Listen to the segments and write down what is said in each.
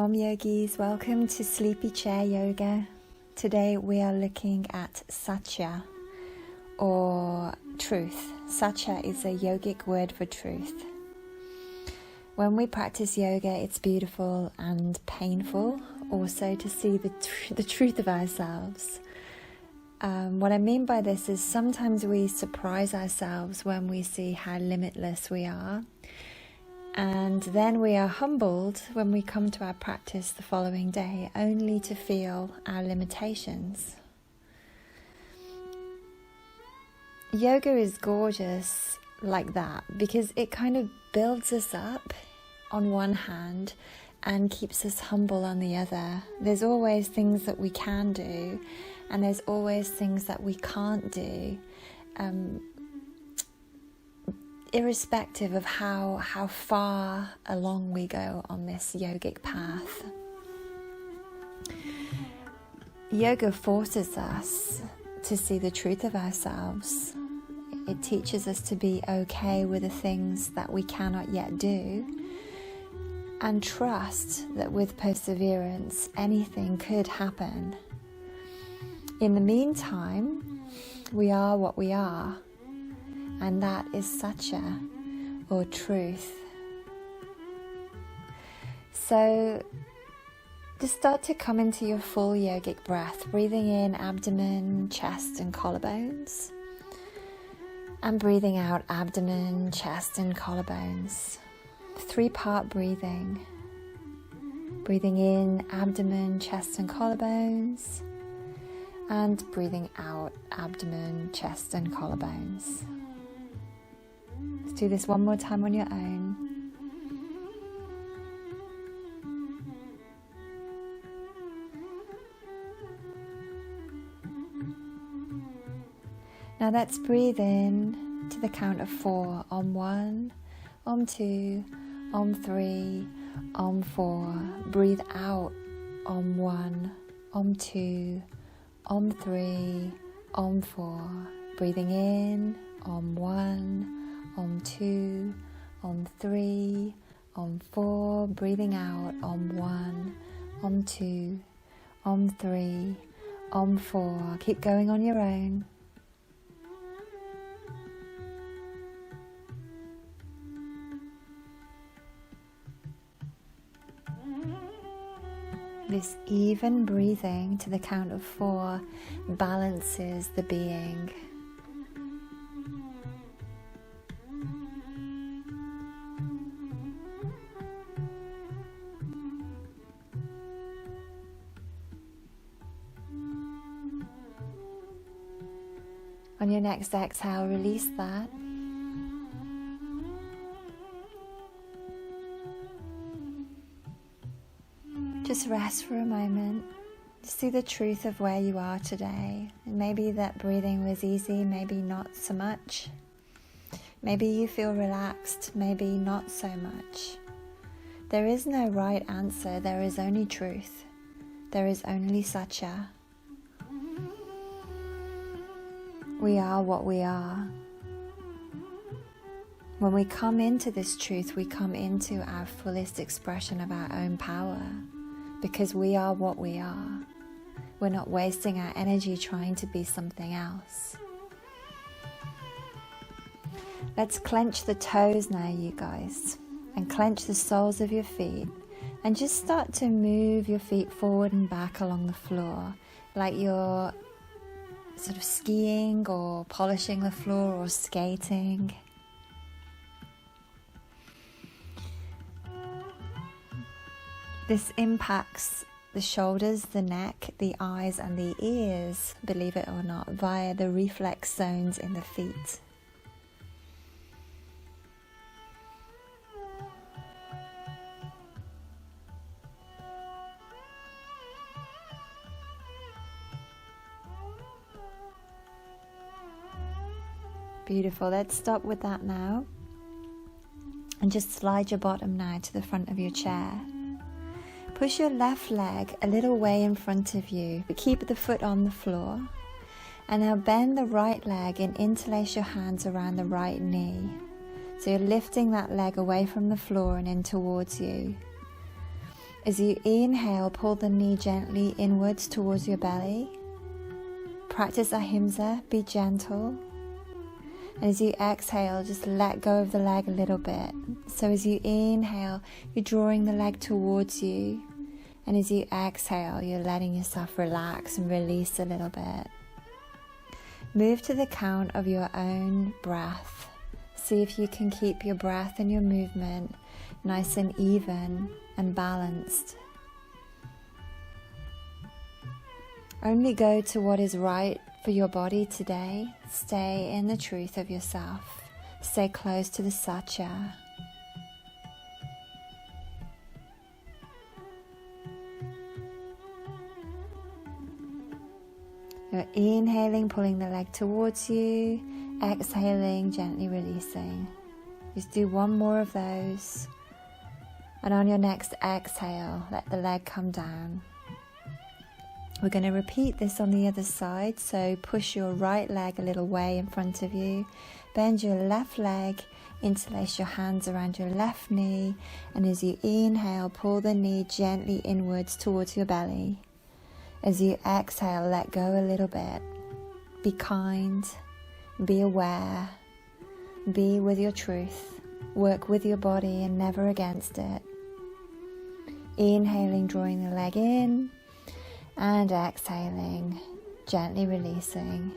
Om Yogis, welcome to Sleepy Chair Yoga. Today we are looking at Satya, or truth. Satya is a yogic word for truth. When we practice yoga, it's beautiful and painful also to see the truth of ourselves. What I mean by this is sometimes we surprise ourselves when we see how limitless we are. And then we are humbled when we come to our practice the following day, only to feel our limitations. Yoga is gorgeous like that because it kind of builds us up on one hand and keeps us humble on the other. There's always things that we can do, and there's always things that we can't do. Irrespective of how far along we go on this yogic path. Yoga forces us to see the truth of ourselves. It teaches us to be okay with the things that we cannot yet do, and trust that with perseverance anything could happen. In the meantime, we are what we are. And that is Satya, or truth. So just start to come into your full yogic breath, breathing in abdomen, chest and collarbones. And breathing out abdomen, chest and collarbones. 3-part breathing. Breathing in abdomen, chest and collarbones. And breathing out abdomen, chest and collarbones. Let's do this one more time on your own. Now let's breathe in to the count of 4. Om 1, Om 2, Om 3, Om 4. Breathe out. Om 1, Om 2, Om 3, Om 4. Breathing in. Om 1, Om 2, Om 3, Om 4. Breathing out. Om 1, Om 2, Om 3, Om 4. Keep going on your own. This even breathing to the count of 4 balances the being. On your next exhale, release that. Just rest for a moment. See the truth of where you are today. And maybe that breathing was easy, maybe not so much. Maybe you feel relaxed, maybe not so much. There is no right answer, there is only truth. There is only Satya. We are what we are. When we come into this truth, we come into our fullest expression of our own power, because we are what we are. We're not wasting our energy trying to be something else. Let's clench the toes now, you guys, and clench the soles of your feet, and just start to move your feet forward and back along the floor, like you're sort of skiing or polishing the floor or skating. This impacts the shoulders, the neck, the eyes and the ears, believe it or not, via the reflex zones in the feet. Beautiful. Let's stop with that now. And just slide your bottom now to the front of your chair. Push your left leg a little way in front of you, but keep the foot on the floor. And now bend the right leg and interlace your hands around the right knee. So you're lifting that leg away from the floor and in towards you. As you inhale, pull the knee gently inwards towards your belly. Practice ahimsa, be gentle. And as you exhale, just let go of the leg a little bit. So as you inhale, you're drawing the leg towards you. And as you exhale, you're letting yourself relax and release a little bit. Move to the count of your own breath. See if you can keep your breath and your movement nice and even and balanced. Only go to what is right for your body today. Stay in the truth of yourself. Stay close to the Satya. You're inhaling, pulling the leg towards you. Exhaling, gently releasing. Just do one more of those. And on your next exhale, let the leg come down. We're going to repeat this on the other side. So push your right leg a little way in front of you. Bend your left leg. Interlace your hands around your left knee. And as you inhale, pull the knee gently inwards towards your belly. As you exhale, let go a little bit. Be kind. Be aware. Be with your truth. Work with your body and never against it. Inhaling, drawing the leg in. And exhaling, gently releasing.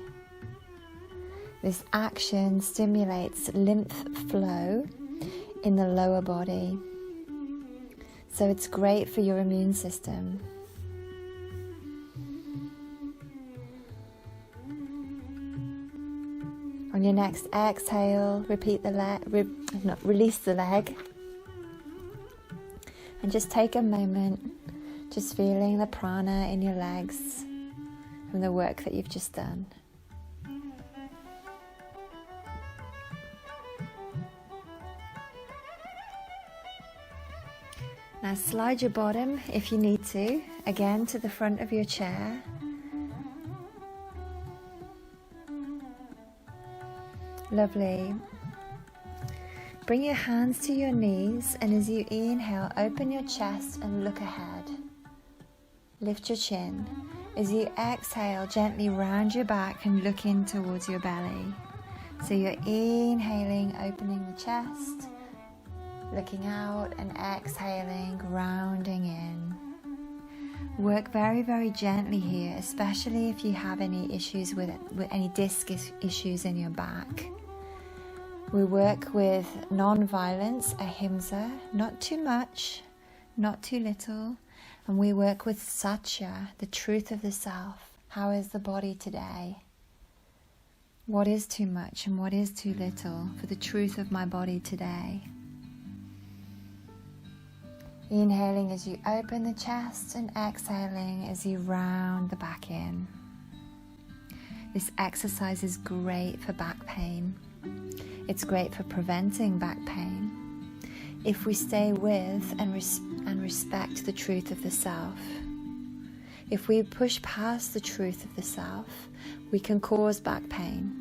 This action stimulates lymph flow in the lower body. So it's great for your immune system. On your next exhale, repeat the release the leg. And just take a moment, just feeling the prana in your legs from the work that you've just done. Now slide your bottom, if you need to, again to the front of your chair. Lovely. Bring your hands to your knees, and as you inhale, open your chest and look ahead. Lift your chin. As you exhale, gently round your back and look in towards your belly. So you're inhaling, opening the chest, looking out, and exhaling, rounding in. Work very, very gently here, especially if you have any issues with any disc issues in your back. We work with non-violence, ahimsa, not too much, not too little. And we work with Satya, the truth of the self. How is the body today? What is too much and what is too little for the truth of my body today? Inhaling as you open the chest and exhaling as you round the back in. This exercise is great for back pain. It's great for preventing back pain if we stay with and respect the truth of the self. If we push past the truth of the self, we can cause back pain.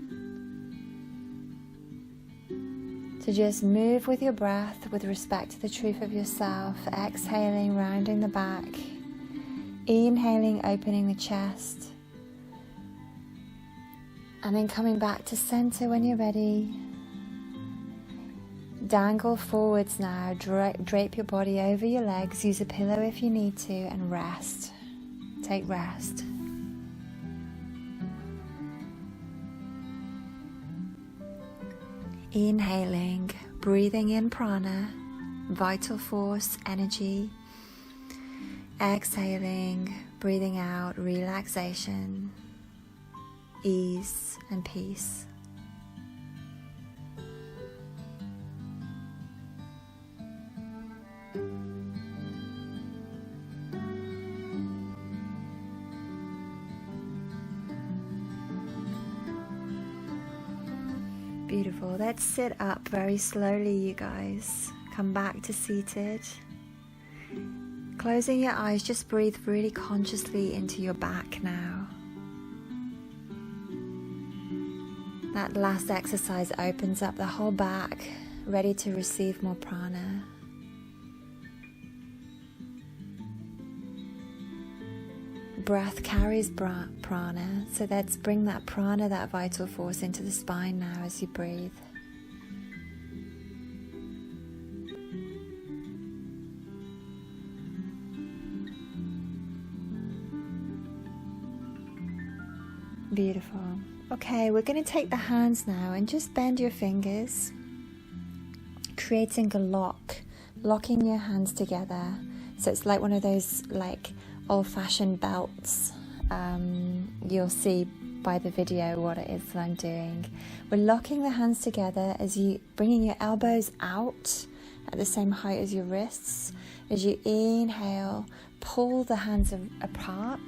So just move with your breath with respect to the truth of yourself, exhaling, rounding the back, inhaling, opening the chest, and then coming back to center when you're ready. Dangle forwards now, drape your body over your legs, use a pillow if you need to, and rest. Take rest. Inhaling, breathing in prana, vital force, energy. Exhaling, breathing out, relaxation, ease and peace. Beautiful. Let's sit up very slowly, you guys. Come back to seated. Closing your eyes, just breathe really consciously into your back now. That last exercise opens up the whole back, ready to receive more prana. breath carries prana, so let's bring that prana, that vital force, into the spine now as you breathe. Beautiful. Okay, we're going to take the hands now and just bend your fingers, creating a locking your hands together. So it's like one of those like old-fashioned belts. You'll see by the video what it is that I'm doing. We're locking the hands together as you bringing your elbows out at the same height as your wrists. As you inhale, pull the hands apart.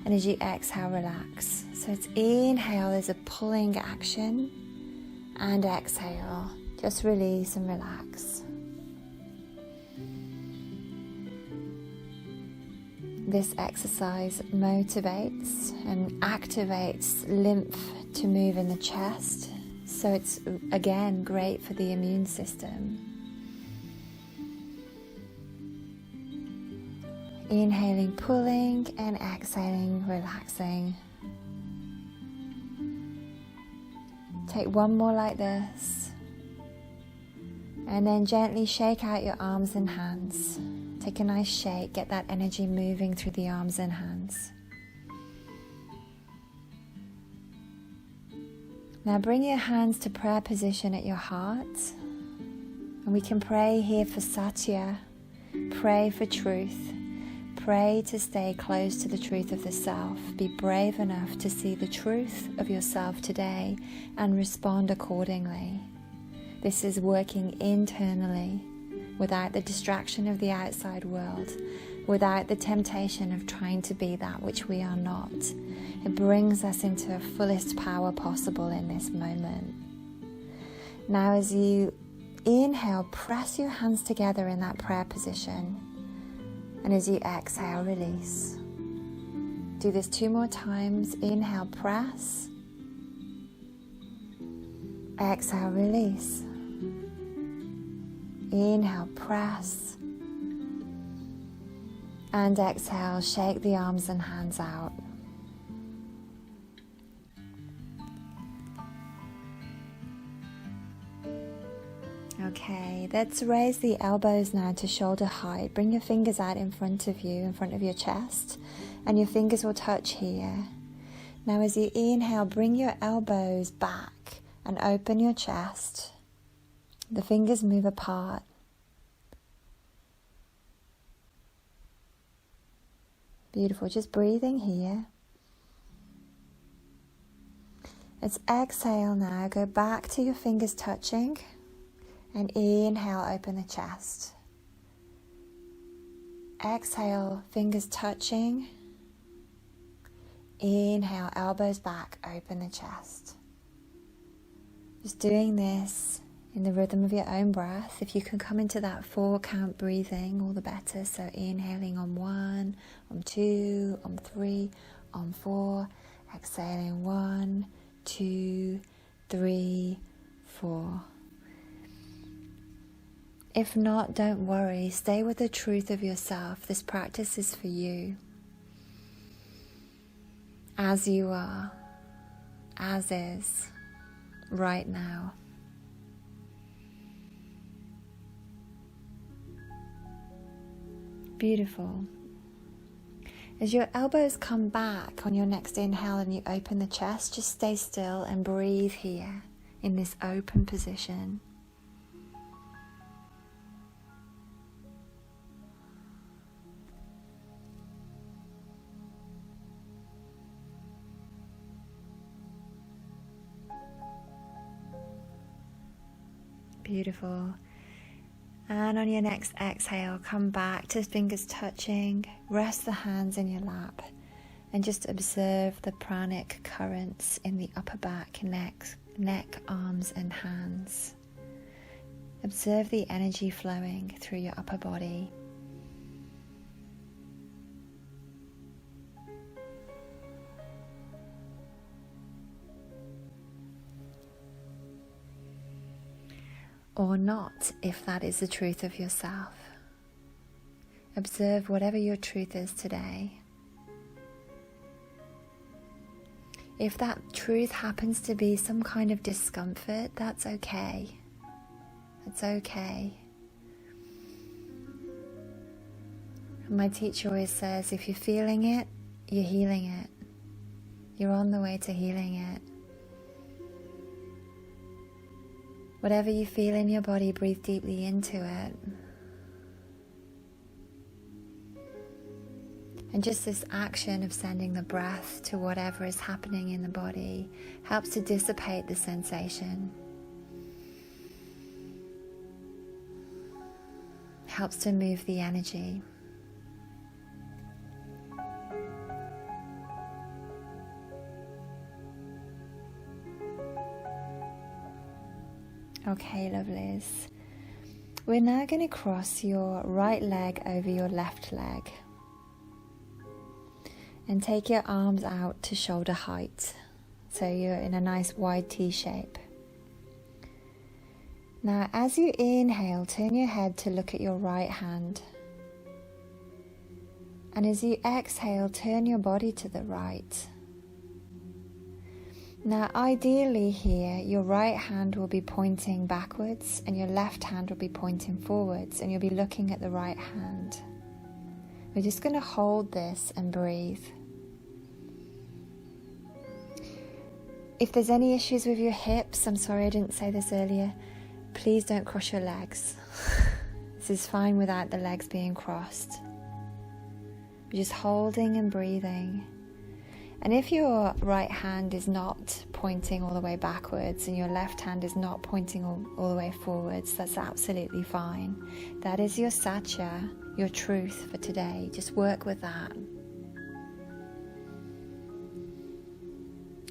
And as you exhale, relax. So it's inhale, there's a pulling action. And exhale, just release and relax. This exercise motivates and activates lymph to move in the chest. So it's, again, great for the immune system. Inhaling, pulling, and exhaling, relaxing. Take one more like this. And then gently shake out your arms and hands. Take a nice shake, get that energy moving through the arms and hands. Now bring your hands to prayer position at your heart. And we can pray here for Satya, pray for truth. Pray to stay close to the truth of the self. Be brave enough to see the truth of yourself today and respond accordingly. This is working internally, without the distraction of the outside world, without the temptation of trying to be that which we are not. It brings us into the fullest power possible in this moment. Now as you inhale, press your hands together in that prayer position. And as you exhale, release. Do this 2 more times. Inhale, press. Exhale, release. Inhale, press. And exhale, shake the arms and hands out. Okay, let's raise the elbows now to shoulder height. Bring your fingers out in front of you, in front of your chest, and your fingers will touch here. Now as you inhale, bring your elbows back and open your chest. The fingers move apart. Beautiful, just breathing here. Let's exhale now, go back to your fingers touching. And inhale, open the chest. Exhale, fingers touching. Inhale, elbows back, open the chest. Just doing this in the rhythm of your own breath. If you can come into that 4-count breathing, all the better. So inhaling on 1, on 2, on 3, on 4. Exhaling 1, 2, 3, 4. If not, don't worry. Stay with the truth of yourself. This practice is for you. As you are, as is, right now. Beautiful. As your elbows come back on your next inhale and you open the chest, just stay still and breathe here in this open position. Beautiful. And on your next exhale, come back to fingers touching. Rest the hands in your lap and just observe the pranic currents in the upper back, neck, arms and hands. Observe the energy flowing through your upper body. Or not, if that is the truth of yourself. Observe whatever your truth is today. If that truth happens to be some kind of discomfort, that's okay. It's okay. My teacher always says, if you're feeling it, you're healing it. You're on the way to healing it. Whatever you feel in your body, breathe deeply into it. And just this action of sending the breath to whatever is happening in the body helps to dissipate the sensation. Helps to move the energy. Okay, lovelies. We're now going to cross your right leg over your left leg. And take your arms out to shoulder height. So you're in a nice wide T shape. Now, as you inhale, turn your head to look at your right hand. And as you exhale, turn your body to the right. Now, ideally here, your right hand will be pointing backwards and your left hand will be pointing forwards, and you'll be looking at the right hand. We're just going to hold this and breathe. If there's any issues with your hips, I'm sorry I didn't say this earlier, please don't cross your legs. This is fine without the legs being crossed. We're just holding and breathing. And if your right hand is not pointing all the way backwards and your left hand is not pointing all the way forwards, that's absolutely fine. That is your Satya, your truth for today. Just work with that.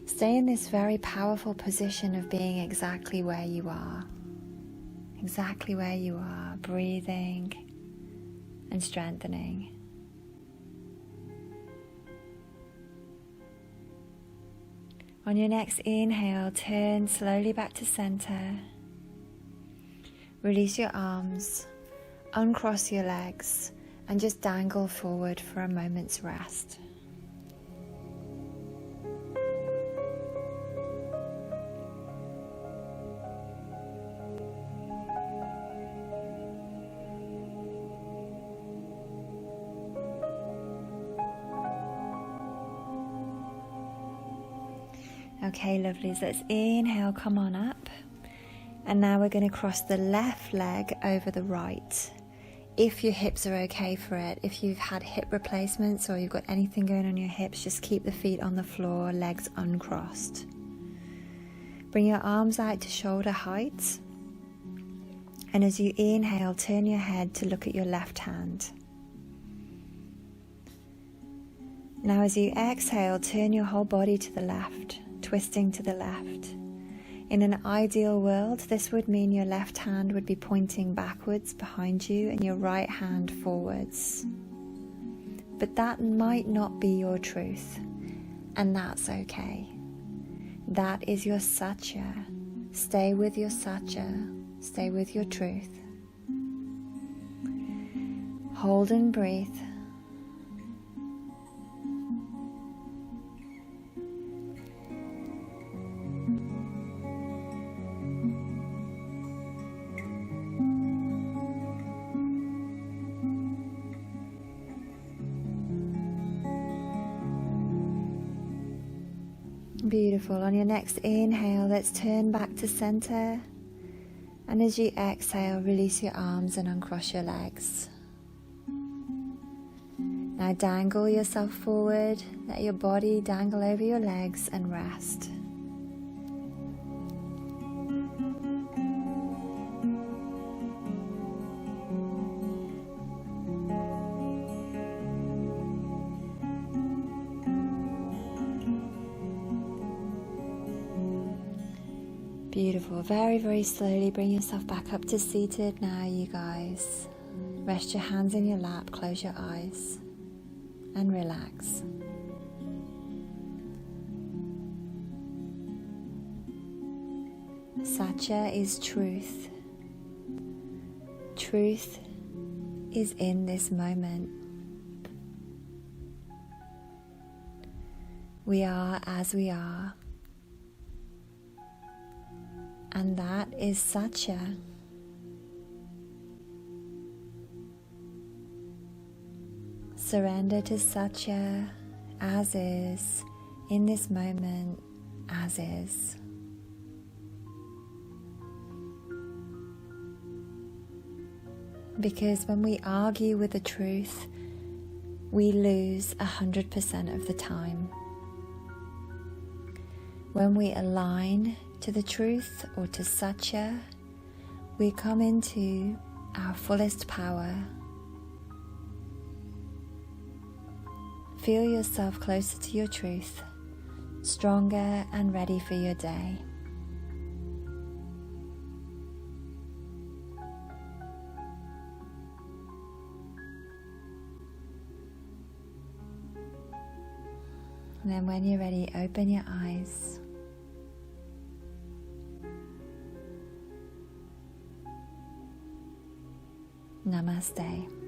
Stay in this very powerful position of being exactly where you are. Exactly where you are, breathing and strengthening. On your next inhale, turn slowly back to center. Release your arms, uncross your legs, and just dangle forward for a moment's rest. Okay, lovelies, let's inhale, come on up. And now we're going to cross the left leg over the right. If your hips are okay for it, if you've had hip replacements or you've got anything going on in your hips, just keep the feet on the floor, legs uncrossed. Bring your arms out to shoulder height. And as you inhale, turn your head to look at your left hand. Now as you exhale, turn your whole body to the left, twisting to the left. In an ideal world, this would mean your left hand would be pointing backwards behind you and your right hand forwards. But that might not be your truth, and that's okay. That is your Satya. Stay with your Satya. Stay with your truth. Hold and breathe. Beautiful. On your next inhale, let's turn back to center. And as you exhale, release your arms and uncross your legs. Now dangle yourself forward. Let your body dangle over your legs and rest. Beautiful. Very, very slowly bring yourself back up to seated now, you guys. Rest your hands in your lap, close your eyes, and relax. Satya is truth. Truth is in this moment. We are as we are. And that is Satya. Surrender to Satya as is, in this moment, as is. Because when we argue with the truth, we lose 100% of the time. When we align to the truth or to Satya, we come into our fullest power. Feel yourself closer to your truth, stronger and ready for your day. And then when you're ready, open your eyes. Namaste.